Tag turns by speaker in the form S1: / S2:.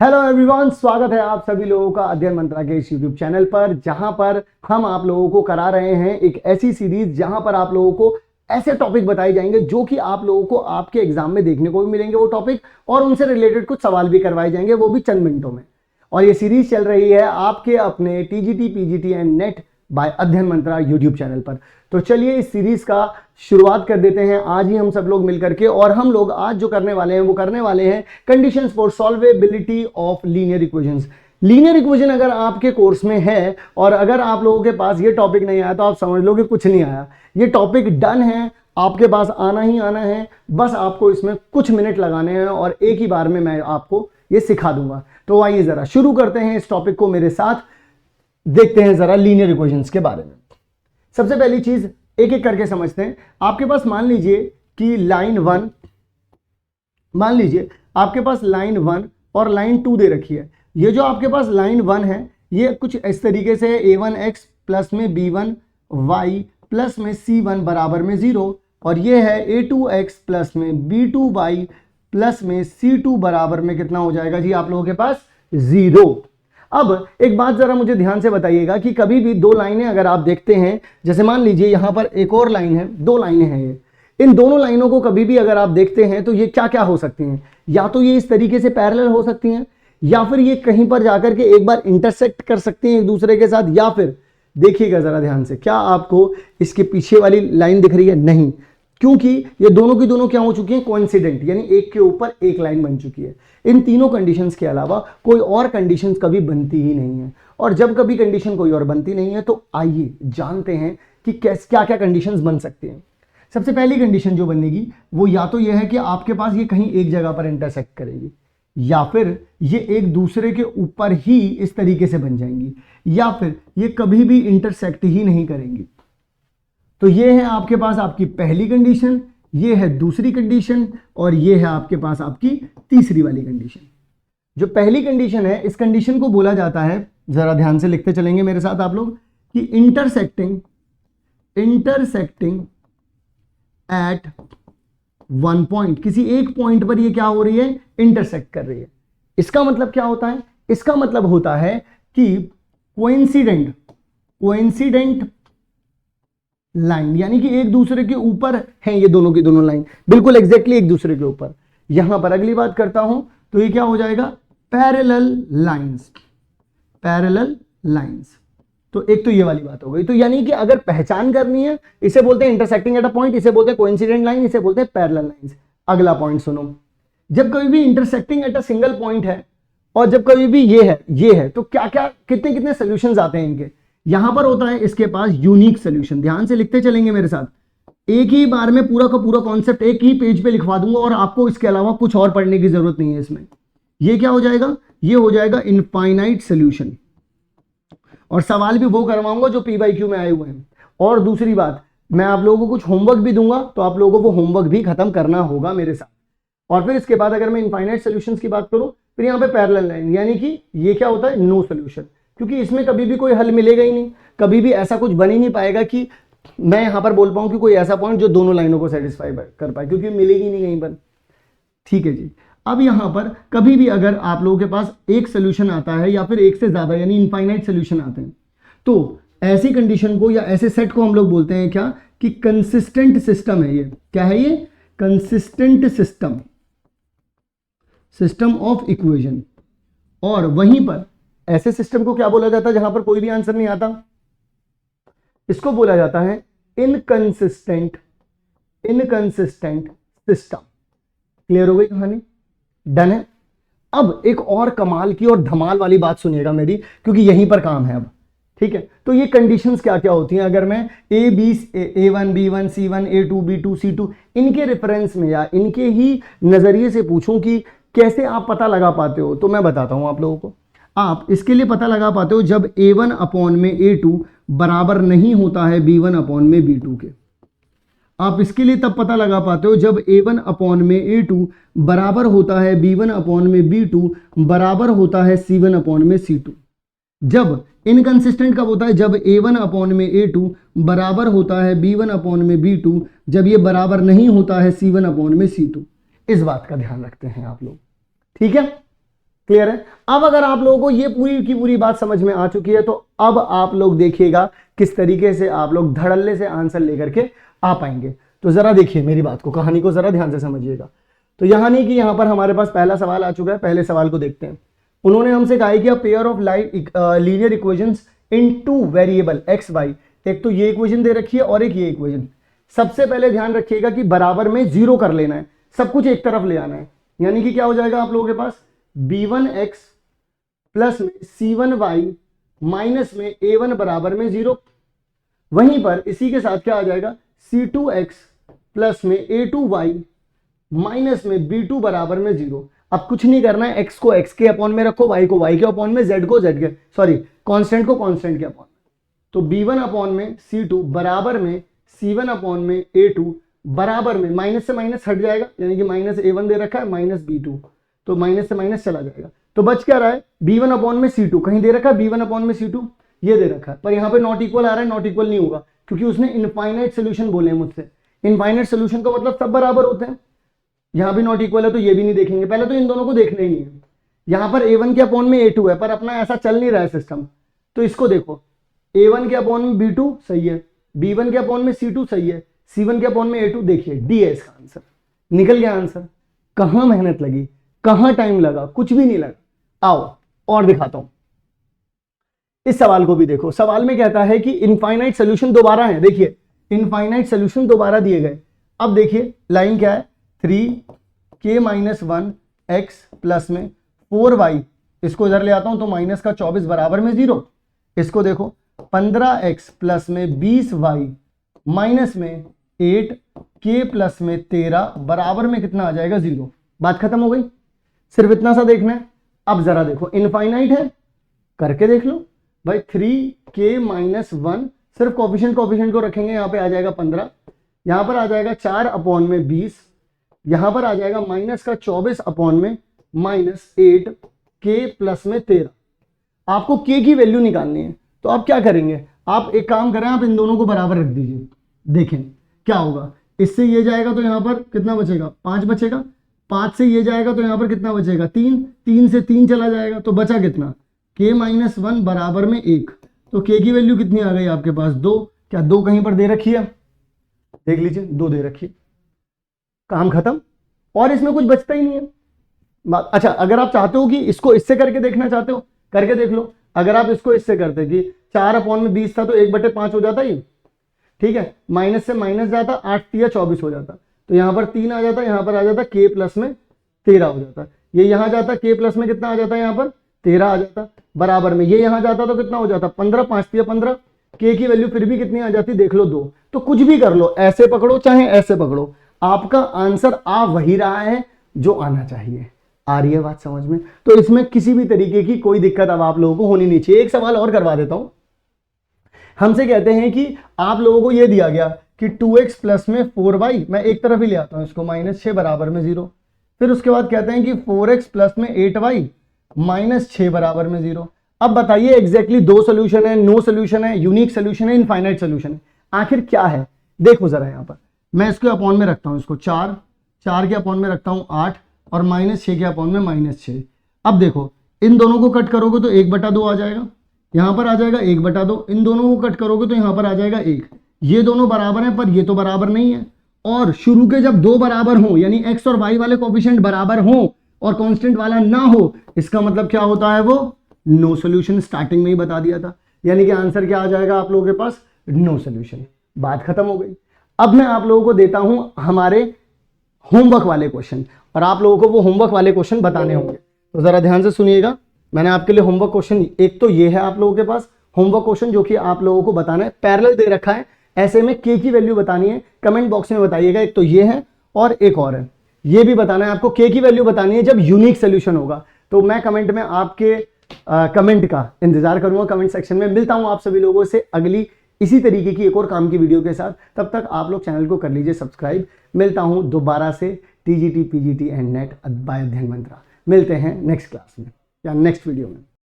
S1: Hello everyone, स्वागत है आप सभी लोगों का अध्ययन मंत्रा के इस यूट्यूब चैनल पर, जहां पर हम आप लोगों को करा रहे हैं एक ऐसी सीरीज जहां पर आप लोगों को ऐसे टॉपिक बताए जाएंगे जो कि आप लोगों को आपके एग्जाम में देखने को भी मिलेंगे वो टॉपिक, और उनसे रिलेटेड कुछ सवाल भी करवाए जाएंगे, वो भी चंद मिनटों में। और ये सीरीज चल रही है आपके अपने TGT, PGT and NET by Adhyayan Mantra YouTube channel पर। तो चलिए इस सीरीज का शुरुआत कर देते हैं आज ही हम सब लोग मिलकर के। और हम लोग आज जो करने वाले हैं वो करने वाले हैं conditions for solvability of linear equations. Linear equation अगर आपके कोर्स में है और अगर आप लोगों के पास ये टॉपिक नहीं आया तो आप समझ लो कि कुछ नहीं आया। ये टॉपिक डन है, आपके पास आना ही आना है, बस आपको इसमें कुछ मिनट लगाने हैं और एक ही बार में मैं आपको ये सिखा दूंगा। तो आइए जरा शुरू करते हैं इस टॉपिक को मेरे साथ, देखते हैं जरा लीनियर इक्वेशंस के बारे में। सबसे पहली चीज एक एक करके समझते हैं। आपके पास मान लीजिए कि लाइन 1, मान लीजिए आपके पास लाइन 1 और लाइन 2 दे रखी है। ये जो आपके पास लाइन 1 है ये कुछ इस तरीके से है, a1x प्लस में b1y प्लस में c1 बराबर में 0, और ये है a2x प्लस में b2y प्लस में c2 बराबर में कितना हो जाएगा जी आप लोगों के पास 0। अब एक बात जरा मुझे ध्यान से बताइएगा कि कभी भी दो लाइनें अगर आप देखते हैं, जैसे मान लीजिए यहां पर एक और लाइन है, दो लाइनें हैं ये, इन दोनों लाइनों को कभी भी अगर आप देखते हैं तो ये क्या क्या हो सकती हैं, या तो ये इस तरीके से पैरेलल हो सकती हैं, या फिर ये कहीं पर जाकर के एक बार इंटरसेक्ट कर सकती हैं एक दूसरे के साथ, या फिर देखिएगा जरा ध्यान से, क्या आपको इसके पीछे वाली लाइन दिख रही है? नहीं, क्योंकि ये दोनों की दोनों क्या हो चुकी हैं? कोइंसिडेंट, यानी एक के ऊपर एक लाइन बन चुकी है। इन तीनों कंडीशंस के अलावा कोई और कंडीशंस कभी बनती ही नहीं है। और जब कभी कंडीशन कोई और बनती नहीं है तो आइए जानते हैं कि क्या क्या कंडीशंस बन सकती हैं। सबसे पहली कंडीशन जो बनेगी वो या तो यह है कि आपके पास ये कहीं एक जगह पर इंटरसेक्ट करेगी, या फिर ये एक दूसरे के ऊपर ही इस तरीके से बन जाएंगी, या फिर ये कभी भी इंटरसेक्ट ही नहीं करेंगी। तो ये है आपके पास आपकी पहली कंडीशन, ये है दूसरी कंडीशन, और ये है आपके पास आपकी तीसरी वाली कंडीशन। जो पहली कंडीशन है इस कंडीशन को बोला जाता है, जरा ध्यान से लिखते चलेंगे मेरे साथ आप लोग, कि इंटरसेक्टिंग एट वन पॉइंट, किसी एक पॉइंट पर ये क्या हो रही है? इंटरसेक्ट कर रही है। इसका मतलब क्या होता है? इसका मतलब होता है कि कोइंसिडेंट लाइन, यानी कि एक दूसरे के ऊपर है ये दोनों की दोनों लाइन, बिल्कुल एग्जैक्टली एक दूसरे के ऊपर। यहां पर अगली बात करता हूं तो ये क्या हो जाएगा? Parallel lines. तो एक तो ये वाली बात हो गई। तो यानी कि अगर पहचान करनी है, इसे बोलते हैं इंटरसेक्टिंग एट अ पॉइंट, इसे बोलते हैं कोइंसिडेंट लाइन, इसे बोलते हैं पैरेलल लाइंस। अगला पॉइंट सुनो, जब कभी भी intersecting at a single point है और जब कभी भी ये है तो क्या क्या कितने कितने सोल्यूशन आते हैं इनके? यहां पर होता है इसके पास यूनिक सोल्यूशन। ध्यान से लिखते चलेंगे मेरे साथ, एक ही बार में पूरा का पूरा कॉन्सेप्ट एक ही पेज पे लिखवा दूंगा और आपको इसके अलावा कुछ और पढ़ने की जरूरत नहीं है इसमें। ये क्या हो जाएगा? ये हो जाएगा इनफाइनाइट सोल्यूशन, और सवाल भी वो करवाऊंगा जो पी/क्यू में आए हुए हैं। और दूसरी बात, मैं आप लोगों को कुछ होमवर्क भी दूंगा, तो आप लोगों को वो होमवर्क भी खत्म करना होगा मेरे साथ। और फिर इसके बाद अगर मैं इनफाइनाइट सोल्यूशंस की बात करूं, फिर यहाँ पे पैरेलल लाइन, यानी कि ये क्या होता है? नो सोल्यूशन, क्योंकि इसमें कभी भी कोई हल मिलेगा ही नहीं, कभी भी ऐसा कुछ बन ही नहीं पाएगा कि मैं यहां पर बोल पाऊं कि कोई ऐसा पॉइंट जो दोनों लाइनों को सेटिस्फाई कर पाए, क्योंकि मिलेगी नहीं कहीं पर। ठीक है जी। अब यहां पर कभी भी अगर आप लोगों के पास एक सोल्यूशन आता है या फिर एक से ज्यादा यानी इनफाइनाइट सोल्यूशन आते हैं, तो ऐसी कंडीशन को या ऐसे सेट को हम लोग बोलते हैं क्या? कि कंसिस्टेंट सिस्टम है। ये क्या है? ये कंसिस्टेंट सिस्टम ऑफ इक्वेशन। और वहीं पर ऐसे सिस्टम को क्या बोला जाता है जहां पर कोई भी आंसर नहीं आता? इसको बोला जाता है इनकंसिस्टेंट सिस्टम। क्लियर हो गई कहानी? डन है। अब एक और कमाल की और धमाल वाली बात सुनिएगा मेरी, क्योंकि यहीं पर काम है अब। ठीक है, तो ये कंडीशंस क्या क्या होती हैं? अगर मैं A1 B1 C1 A2 B2 C2 इनके रेफरेंस में या इनके ही नजरिए से पूछूं कि कैसे आप पता लगा पाते हो, तो मैं बताता हूं आप लोगों को। आप इसके लिए पता लगा पाते हो जब A1 अपॉन में A2 बराबर नहीं होता है B1 अपॉन में B2 के। आप इसके लिए तब पता लगा पाते हो जब A1 अपॉन में A2 बराबर होता है B1 अपॉन में B2 बराबर होता है C1 अपॉन में C2। जब इनकंसिस्टेंट कब होता है? जब A1 अपॉन में A2 बराबर होता है B1 अपॉन में B2, जब ये बराबर नहीं होता है C1 अपॉन में C2। इस बात का ध्यान रखते हैं आप लोग। ठीक है, क्लियर है? अब अगर आप लोगों को ये पूरी की पूरी बात समझ में आ चुकी है तो अब आप लोग देखिएगा किस तरीके से आप लोग धड़ल्ले से आंसर लेकर के आ पाएंगे। तो जरा देखिए मेरी बात को, कहानी को जरा ध्यान से समझिएगा। तो यहां नहीं कि यहां पर हमारे पास पहला सवाल आ चुका है, पहले सवाल को देखते हैं। उन्होंने हमसे कहा है कि pair of linear equations in two variable X Y, एक तो ये इक्वेशन दे रखी है और एक ये इक्वेशन। सबसे पहले ध्यान रखिएगा कि बराबर में जीरो कर लेना है, सब कुछ एक तरफ ले आना है। यानी कि क्या हो जाएगा आप लोगों के पास, b1x प्लस में c1y माइनस में a1 बराबर में जीरो। वहीं पर इसी के साथ क्या आ जाएगा, c2x प्लस में a2y माइनस में b2 बराबर में जीरो। अब कुछ नहीं करना है, x को x के अपॉन में रखो, y को y के अपॉन में, z को z के, सॉरी कांस्टेंट को कांस्टेंट के अपॉन में। तो b1 अपॉन में c2 बराबर में c1 अपॉन में a2 बराबर में, माइनस से माइनस हट जाएगा, यानी कि माइनस a1 दे रखा है माइनस b2, तो माइनस से माइनस चला जाएगा। तो बच क्या रहा है, b1 अपॉन में c2, कहीं दे रखा है b1 अपॉन में c2, ये दे रखा है, पर यहाँ पे नॉट इक्वल आ रहा है, नॉट इक्वल नहीं होगा क्योंकि उसने इनफाइनाइट सोल्यूशन बोले हैं मुझसे। इनफाइनाइट सोल्यूशन का मतलब सब बराबर होते हैं, यहाँ भी नॉट इक्वल है तो ये भी नहीं देखेंगे, पहले तो इन दोनों को देखना ही नहीं है। यहाँ पर a1 के अपॉन में a2 है, पर अपना ऐसा चल नहीं रहा है सिस्टम, तो इसको देखो, a1 के अपॉन में b2 सही है, b1 के अपॉन में c2 सही है, c1 के अपॉन में a2, देखिए d है इसका आंसर, निकल गया आंसर। कहां मेहनत लगी, कहां टाइम लगा, कुछ भी नहीं लगा। आओ और दिखाता हूं, इस सवाल को भी देखो। सवाल में कहता है कि इनफाइनाइट सोल्यूशन दोबारा है, देखिए इनफाइनाइट सोल्यूशन दोबारा दिए गए। अब देखिए लाइन क्या है, 3k माइनस 1x प्लस में 4y, इसको इधर ले आता हूं तो माइनस का 24 बराबर में जीरो। इसको देखो 15x प्लस में 20y माइनस में 8k प्लस में 13 बराबर में कितना आ जाएगा, जीरो। बात खत्म हो गई, सिर्फ इतना सा देखना है। अब जरा देखो इनफाइनाइट है, करके देख लो भाई, 3k माइनस 1, सिर्फ कोफिशिएंट को रखेंगे, यहाँ पे आ जाएगा 15, यहाँ पर आ जाएगा 4 अपॉन में 20, यहाँ पर आ जाएगा माइनस का 24 अपॉन में माइनस 8k प्लस में 13। आपको k की वैल्यू निकालनी है, तो आप क्या करेंगे, आप एक काम करें, आप इन दोनों को बराबर रख दीजिए, देखें क्या होगा। इससे ये जाएगा तो यहाँ पर कितना बचेगा, 5 बचेगा, 5 से ये जाएगा तो यहाँ पर कितना बचेगा, 3, 3 से 3 चला जाएगा, तो बचा कितना, k माइनस 1 बराबर में 1। तो k की वैल्यू कितनी आ गई आपके पास, 2। क्या 2 कहीं पर दे रखी है, देख लीजिए 2 दे रखी है, काम खत्म, और इसमें कुछ बचता ही नहीं है। अच्छा, अगर आप चाहते हो कि इसको इससे करके देखना चाहते हो, करके देख लो। अगर आप इसको इससे करते कि 4 अपॉन में 20 था तो 1/5 हो जाता, ये ठीक है, माइनस से माइनस जाता, 8 या 24 हो जाता, तो यहाँ पर 3 आ जाता, यहाँ पर आ जाता k प्लस में 13 हो जाता, ये यहाँ जाता k प्लस में कितना आ जाता है, यहाँ पर 13 आ जाता, बराबर में ये यहाँ जाता तो कितना हो जाता, 15, 5 या 15, k की वैल्यू फिर भी कितनी आ जाती, देख लो 2। तो कुछ भी कर लो, ऐसे पकड़ो चाहे ऐसे पकड़ो, आपका आंसर आ वही रहा है जो आना चाहिए। आ रही है बात समझ में? तो इसमें किसी भी तरीके की कोई दिक्कत अब आप लोगों को होनी नहीं चाहिए। एक सवाल और करवा देता हूं, हमसे कहते हैं कि आप लोगों को यह दिया गया कि 2x प्लस में 4y, मैं एक तरफ ही ले आता हूं इसको, -6 बराबर में 0। फिर उसके बाद कहते हैं कि 4x प्लस में 8y -6 बराबर में 0। अब बताइए एग्जैक्टली 2 सोल्यूशन है, नो सोल्यूशन है, यूनिक सोल्यूशन है, इनफाइनाइट सोल्यूशन है, आखिर क्या है? देखो जरा, यहां पर मैं इसको अपॉन में रखता हूं, इसको 4 के अपॉन में रखता हूं 8 और -6 के अपॉन में -6। अब देखो इन दोनों को कट करोगे तो 1/2 आ जाएगा, यहां पर आ जाएगा 1/2, इन दोनों को कट करोगे तो यहां पर आ जाएगा 1। ये दोनों बराबर हैं पर ये तो बराबर नहीं है, और शुरू के जब 2 बराबर हो, यानी x और y वाले कोफिशिएंट बराबर हो और कांस्टेंट वाला ना हो, इसका मतलब क्या होता है, वो नो सोल्यूशन। स्टार्टिंग में ही बता दिया था, यानी कि आंसर क्या आ जाएगा आप लोगों के पास, नो सोल्यूशन। बात खत्म हो गई। अब मैं आप लोगों को देता हूं हमारे होमवर्क वाले क्वेश्चन, और आप लोगों को वो होमवर्क वाले क्वेश्चन बताने होंगे, तो जरा ध्यान से सुनिएगा। मैंने आपके लिए होमवर्क क्वेश्चन, एक तो ये है आप लोगों के पास होमवर्क क्वेश्चन जो कि आप लोगों को बताना है, पैरेलल दे रखा है, ऐसे में k की वैल्यू बतानी है, कमेंट बॉक्स में बताइएगा। एक तो ये है और एक और है, ये भी बताना है आपको, k की वैल्यू बतानी है जब यूनिक सोल्यूशन होगा। तो मैं कमेंट में आपके कमेंट का इंतजार करूंगा, कमेंट सेक्शन में। मिलता हूं आप सभी लोगों से अगली इसी तरीके की एक और काम की वीडियो के साथ। तब तक आप लोग चैनल को कर लीजिए सब्सक्राइब। मिलता हूं दोबारा से TGT PGT and NET by Adhyayan Mantra. मिलते हैं नेक्स्ट क्लास में या नेक्स्ट वीडियो में।